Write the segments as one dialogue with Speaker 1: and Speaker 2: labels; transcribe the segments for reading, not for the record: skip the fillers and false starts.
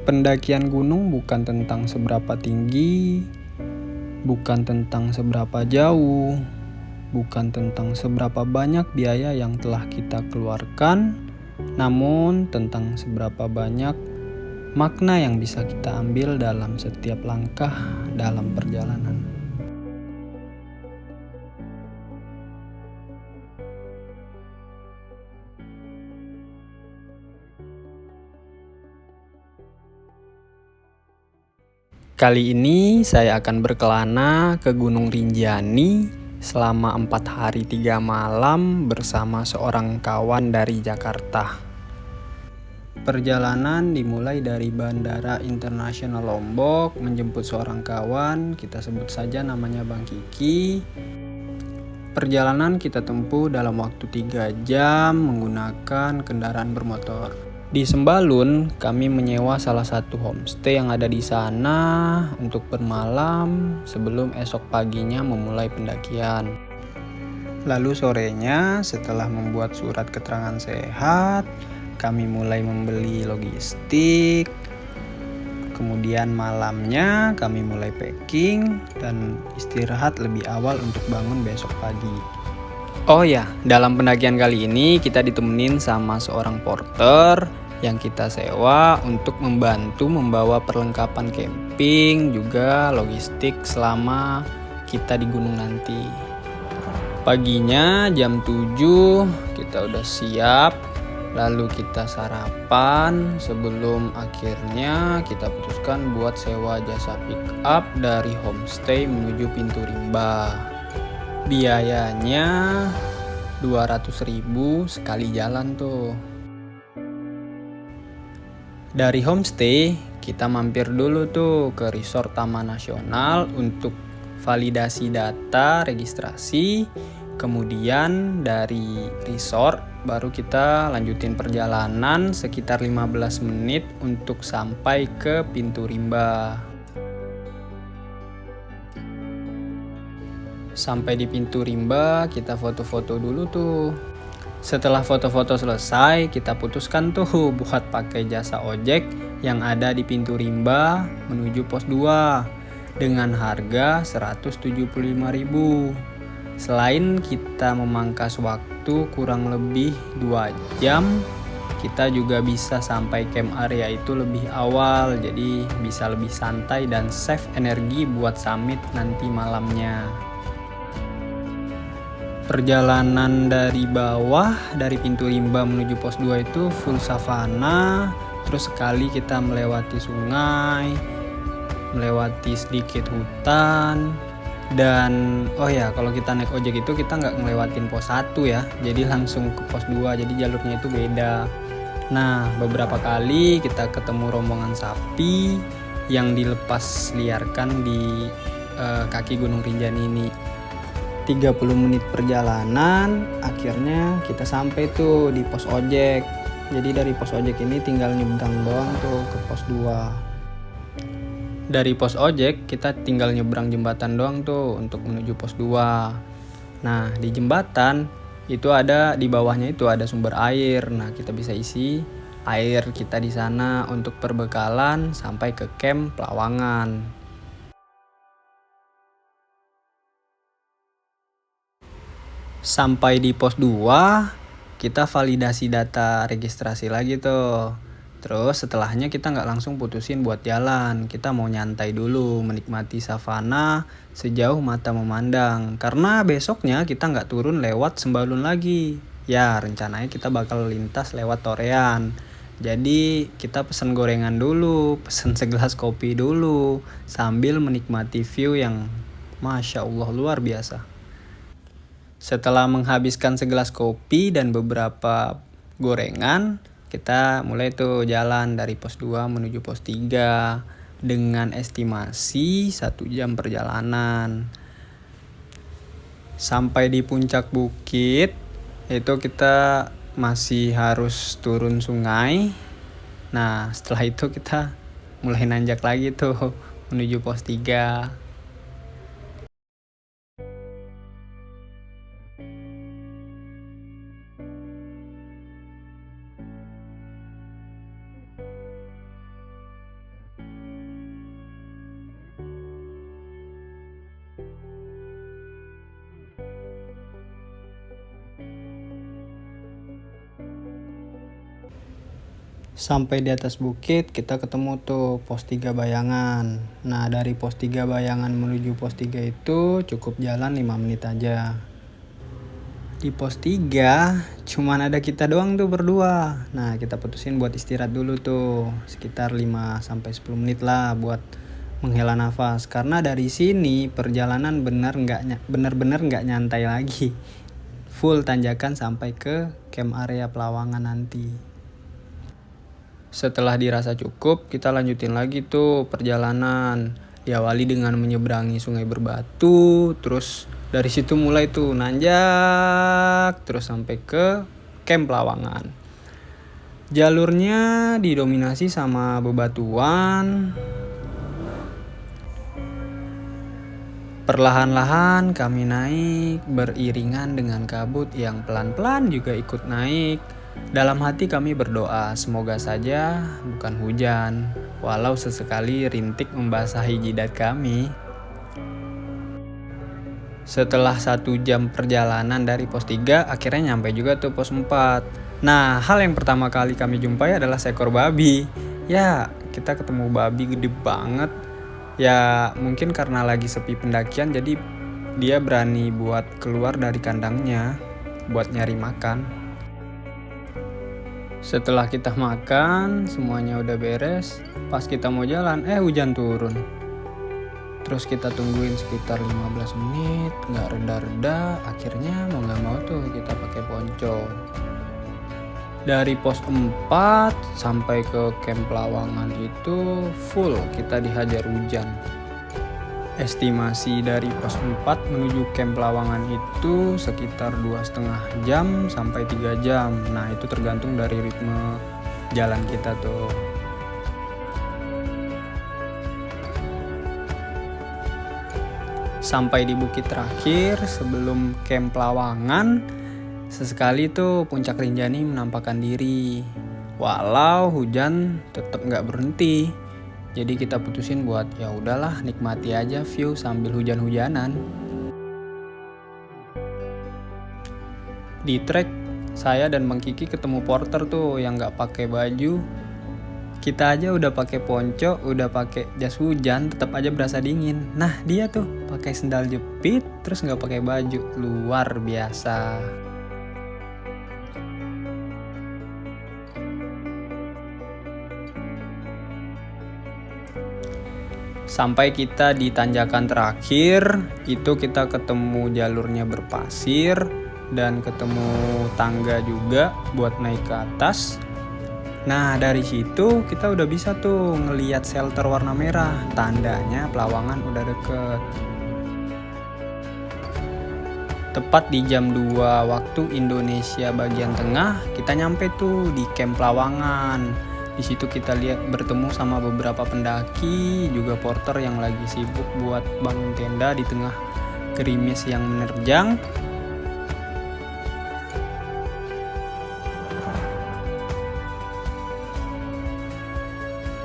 Speaker 1: Pendakian gunung bukan tentang seberapa tinggi, bukan tentang seberapa jauh, bukan tentang seberapa banyak biaya yang telah kita keluarkan, namun tentang seberapa banyak makna yang bisa kita ambil dalam setiap langkah dalam perjalanan. Kali ini saya akan berkelana ke Gunung Rinjani selama 4 hari 3 malam bersama seorang kawan dari Jakarta. Perjalanan dimulai dari Bandara Internasional Lombok menjemput seorang kawan, kita sebut saja namanya Bang Kiki. Perjalanan kita tempuh dalam waktu 3 jam menggunakan kendaraan bermotor. Di Sembalun, kami menyewa salah satu homestay yang ada di sana untuk bermalam sebelum esok paginya memulai pendakian. Lalu sorenya, setelah membuat surat keterangan sehat, kami mulai membeli logistik. Kemudian malamnya kami mulai packing dan istirahat lebih awal untuk bangun besok pagi. Oh ya, dalam pendakian kali ini kita ditemenin sama seorang porter yang kita sewa untuk membantu membawa perlengkapan camping juga logistik selama kita di gunung nanti. Paginya jam 7 kita udah siap, lalu kita sarapan sebelum akhirnya kita putuskan buat sewa jasa pick up dari homestay menuju Pintu Rimba. Biayanya 200.000 sekali jalan tuh. Dari homestay kita mampir dulu tuh ke resort Taman Nasional untuk validasi data registrasi. Kemudian dari resort baru kita lanjutin perjalanan sekitar 15 menit untuk sampai ke Pintu Rimba. Sampai di Pintu Rimba kita foto-foto dulu tuh. Setelah foto-foto selesai, kita putuskan tuh buat pakai jasa ojek yang ada di Pintu Rimba menuju pos 2 dengan harga 175.000. Selain kita memangkas waktu kurang lebih 2 jam, kita juga bisa sampai camp area itu lebih awal, jadi bisa lebih santai dan save energi buat summit nanti malamnya. Perjalanan dari bawah, dari Pintu Rimba menuju pos 2 itu full savana. Terus sekali kita melewati sungai, melewati sedikit hutan. Dan oh ya, kalau kita naik ojek itu kita nggak ngelewatin pos 1 ya. Jadi langsung ke pos 2, jadi jalurnya itu beda. Nah, beberapa kali kita ketemu rombongan sapi yang dilepas liarkan di kaki Gunung Rinjani ini. 30 menit perjalanan, akhirnya kita sampai tuh di pos ojek. Jadi dari pos ojek ini tinggal nyebrang doang tuh ke pos 2. Dari pos ojek kita tinggal nyebrang jembatan doang tuh untuk menuju pos 2. Nah, di jembatan itu ada, di bawahnya itu ada sumber air. Nah, kita bisa isi air kita di sana untuk perbekalan sampai ke camp Pelawangan. Sampai di pos 2, kita validasi data registrasi lagi tuh. Terus setelahnya kita nggak langsung putusin buat jalan. Kita mau nyantai dulu, menikmati savana sejauh mata memandang. Karena besoknya kita nggak turun lewat Sembalun lagi. Ya, rencananya kita bakal lintas lewat Torean. Jadi kita pesen gorengan dulu, pesen segelas kopi dulu, sambil menikmati view yang Masya Allah luar biasa. Setelah menghabiskan segelas kopi dan beberapa gorengan, kita mulai tuh jalan dari pos 2 menuju pos 3 dengan estimasi 1 jam perjalanan. Sampai di puncak bukit, itu kita masih harus turun sungai. Nah, setelah itu kita mulai nanjak lagi tuh menuju pos 3. Sampai di atas bukit kita ketemu tuh pos 3 Bayangan. Nah dari pos 3 Bayangan menuju pos 3 itu cukup jalan 5 menit aja. Di pos 3 cuman ada kita doang tuh berdua. Nah kita putusin buat istirahat dulu tuh sekitar 5-10 menit lah buat menghela nafas. Karena dari sini perjalanan bener-bener nggak nyantai lagi. Full tanjakan sampai ke camp area Pelawangan nanti. Setelah dirasa cukup, kita lanjutin lagi tuh perjalanan. Diawali dengan menyeberangi Sungai Berbatu, terus dari situ mulai tuh nanjak terus sampai ke camp Pelawangan. Jalurnya didominasi sama bebatuan. Perlahan-lahan kami naik beriringan dengan kabut yang pelan-pelan juga ikut naik. Dalam hati kami berdoa, semoga saja bukan hujan, walau sesekali rintik membasahi jidat kami. Setelah 1 jam perjalanan dari pos 3, akhirnya nyampe juga tuh pos 4. Nah, hal yang pertama kali kami jumpai adalah seekor babi. Ya, kita ketemu babi gede banget. Ya, mungkin karena lagi sepi pendakian, jadi dia berani buat keluar dari kandangnya buat nyari makan. Setelah kita makan, semuanya udah beres. Pas kita mau jalan, hujan turun. Terus kita tungguin sekitar 15 menit, nggak reda-reda. Akhirnya mau nggak mau tuh kita pakai ponco. Dari pos 4 sampai ke camp Pelawangan itu full kita dihajar hujan. Estimasi dari pos 4 menuju camp Pelawangan itu sekitar 2,5 jam sampai 3 jam. Nah itu tergantung dari ritme jalan kita tuh. Sampai di bukit terakhir sebelum camp Pelawangan, sesekali tuh Puncak Rinjani menampakkan diri. Walau hujan tetap nggak berhenti. Jadi kita putusin buat ya udahlah nikmati aja view sambil hujan-hujanan. Di trek saya dan Bang Kiki ketemu porter tuh yang nggak pakai baju. Kita aja udah pakai ponco, udah pakai jas hujan, tetap aja berasa dingin. Nah dia tuh pakai sendal jepit, terus nggak pakai baju, luar biasa. Sampai kita di tanjakan terakhir, itu kita ketemu jalurnya berpasir dan ketemu tangga juga buat naik ke atas. Nah dari situ kita udah bisa tuh ngelihat shelter warna merah, tandanya Pelawangan udah deket. Tepat di jam 2 waktu Indonesia bagian tengah, kita nyampe tuh di camp Pelawangan. Di situ kita lihat bertemu sama beberapa pendaki, juga porter yang lagi sibuk buat bangun tenda di tengah gerimis yang menerjang.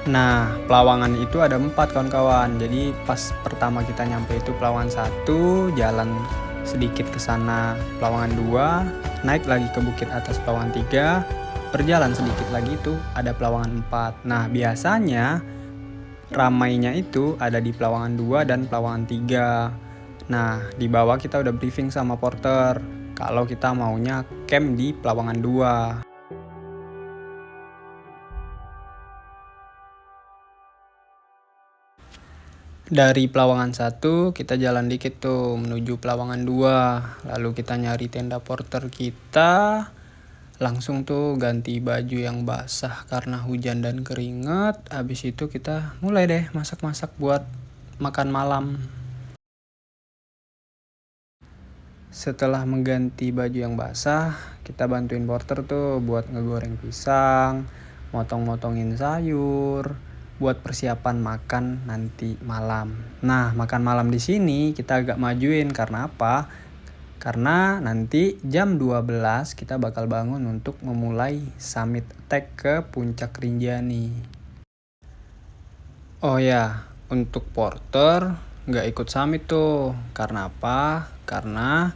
Speaker 1: Nah, Pelawangan itu ada 4 kawan-kawan. Jadi pas pertama kita nyampe itu Pelawangan 1, jalan sedikit ke sana Pelawangan 2, naik lagi ke bukit atas Pelawangan 3, berjalan sedikit lagi itu ada Pelawangan 4. Nah, biasanya ramainya itu ada di Pelawangan 2 dan Pelawangan 3. Nah, di bawah kita udah briefing sama porter kalau kita maunya camp di Pelawangan 2. Dari Pelawangan 1 kita jalan dikit tuh menuju Pelawangan 2. Lalu kita nyari tenda porter kita. Langsung tuh ganti baju yang basah karena hujan dan keringat. Habis itu kita mulai deh masak-masak buat makan malam. Setelah mengganti baju yang basah, kita bantuin porter tuh buat ngegoreng pisang, motong-motongin sayur, buat persiapan makan nanti malam. Nah, makan malam di sini kita agak majuin karena apa? Karena nanti jam 12 kita bakal bangun untuk memulai summit attack ke Puncak Rinjani. Oh ya, untuk porter nggak ikut summit tuh. Karena apa? Karena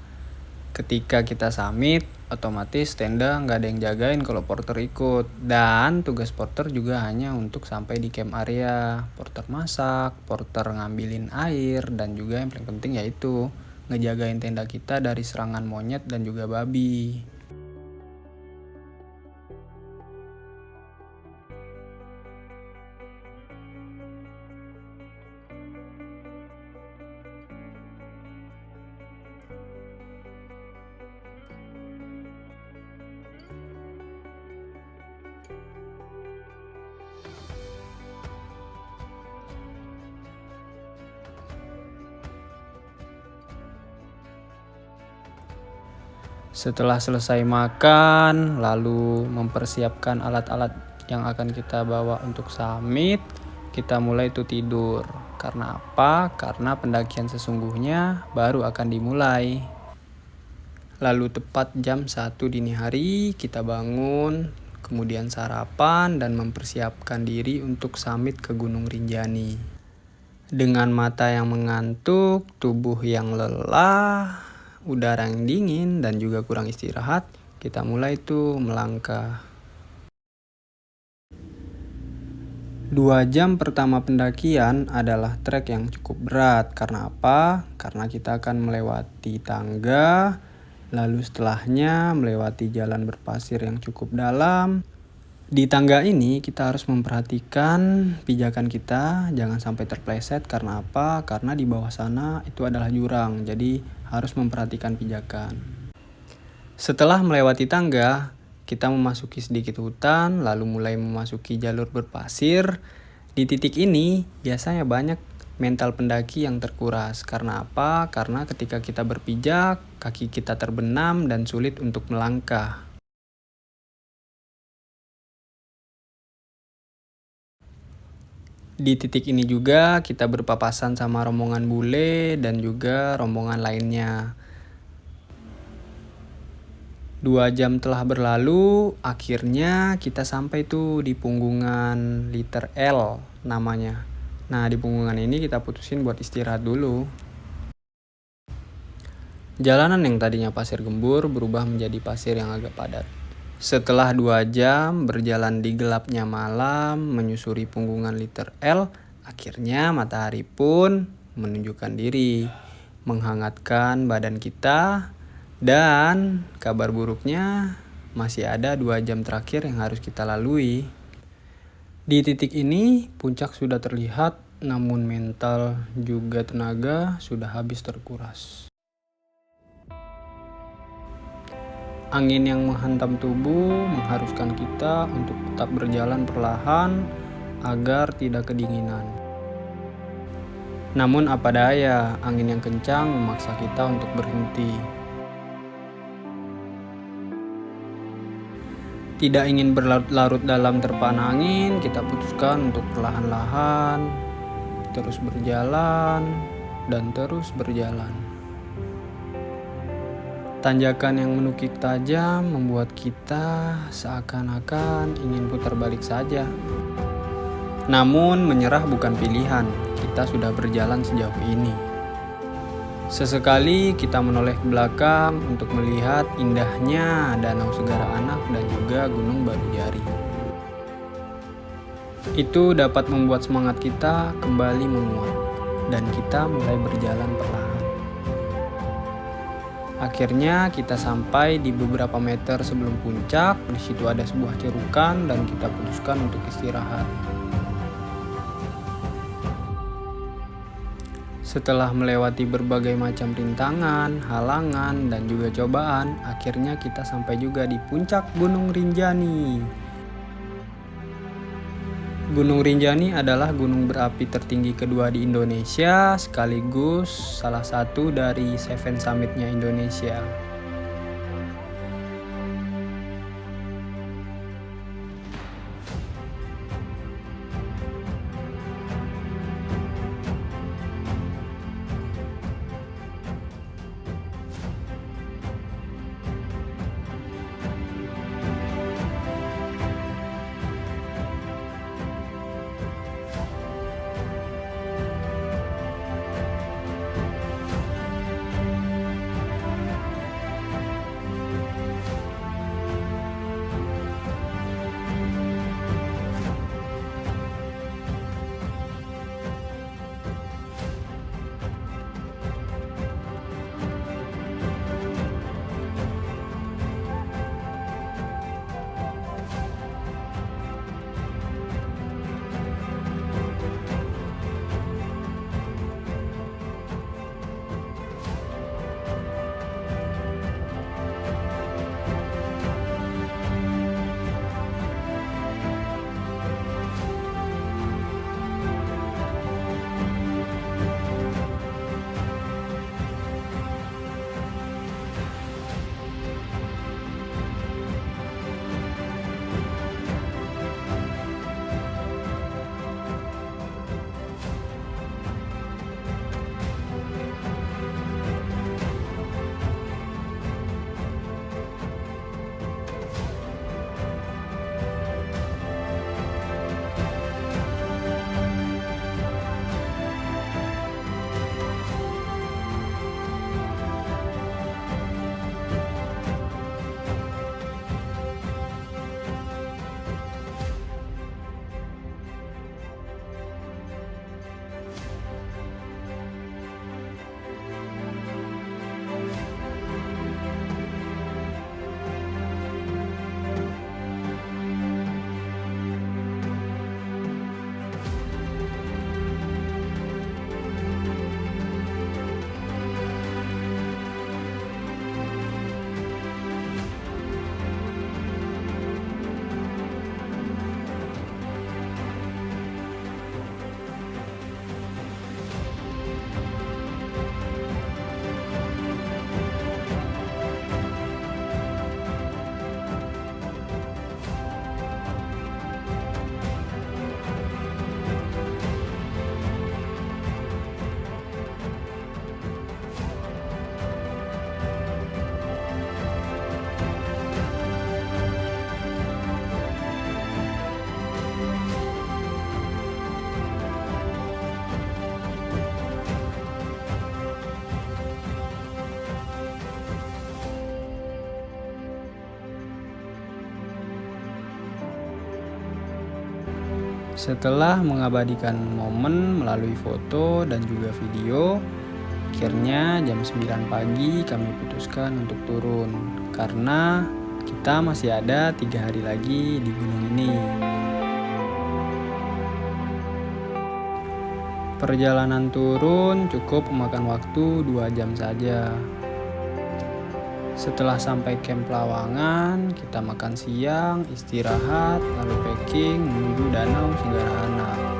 Speaker 1: ketika kita summit, otomatis tenda nggak ada yang jagain kalau porter ikut. Dan tugas porter juga hanya untuk sampai di camp area. Porter masak, porter ngambilin air, dan juga yang paling penting yaitu ngejagain tenda kita dari serangan monyet dan juga babi. Setelah selesai makan, lalu mempersiapkan alat-alat yang akan kita bawa untuk summit, kita mulai tuh tidur. Karena apa? Karena pendakian sesungguhnya baru akan dimulai. Lalu tepat jam 1 dini hari, kita bangun, kemudian sarapan dan mempersiapkan diri untuk summit ke Gunung Rinjani. Dengan mata yang mengantuk, tubuh yang lelah, udara yang dingin dan juga kurang istirahat, kita mulai tuh melangkah. 2 jam pertama pendakian adalah trek yang cukup berat. Karena apa? Karena kita akan melewati tangga, lalu setelahnya melewati jalan berpasir yang cukup dalam. Di tangga ini kita harus memperhatikan pijakan kita, jangan sampai terpleset. Karena apa? Karena di bawah sana itu adalah jurang, jadi harus memperhatikan pijakan. Setelah melewati tangga, kita memasuki sedikit hutan, lalu mulai memasuki jalur berpasir. Di titik ini biasanya banyak mental pendaki yang terkuras. Karena apa? Karena ketika kita berpijak, kaki kita terbenam dan sulit untuk melangkah. Di titik ini juga kita berpapasan sama rombongan bule dan juga rombongan lainnya. 2 jam telah berlalu, akhirnya kita sampai tuh di punggungan liter L namanya. Nah, di punggungan ini kita putusin buat istirahat dulu. Jalanan yang tadinya pasir gembur berubah menjadi pasir yang agak padat. Setelah 2 jam berjalan di gelapnya malam menyusuri punggungan liter L, akhirnya matahari pun menunjukkan diri, menghangatkan badan kita, dan kabar buruknya masih ada 2 jam terakhir yang harus kita lalui. Di titik ini puncak sudah terlihat, namun mental juga tenaga sudah habis terkuras. Angin yang menghantam tubuh mengharuskan kita untuk tetap berjalan perlahan agar tidak kedinginan. Namun apa daya, angin yang kencang memaksa kita untuk berhenti. Tidak ingin berlarut-larut dalam terpaan angin, kita putuskan untuk perlahan-lahan terus berjalan dan terus berjalan. Tanjakan yang menukik tajam membuat kita seakan-akan ingin putar balik saja. Namun menyerah bukan pilihan, kita sudah berjalan sejauh ini. Sesekali kita menoleh ke belakang untuk melihat indahnya Danau Segara Anak dan juga Gunung Barujari. Itu dapat membuat semangat kita kembali menguat dan kita mulai berjalan perlahan. Akhirnya kita sampai di beberapa meter sebelum puncak. Di situ ada sebuah cerukan dan kita putuskan untuk istirahat. Setelah melewati berbagai macam rintangan, halangan, dan juga cobaan, akhirnya kita sampai juga di puncak Gunung Rinjani. Gunung Rinjani adalah gunung berapi tertinggi kedua di Indonesia, sekaligus salah satu dari 7 Summit-nya Indonesia. Setelah mengabadikan momen melalui foto dan juga video, akhirnya jam 9 pagi kami putuskan untuk turun karena kita masih ada 3 hari lagi di gunung ini. Perjalanan turun cukup memakan waktu 2 jam saja. Setelah sampai camp Lawangan, kita makan siang, istirahat, lalu packing menuju Danau Singgarahana.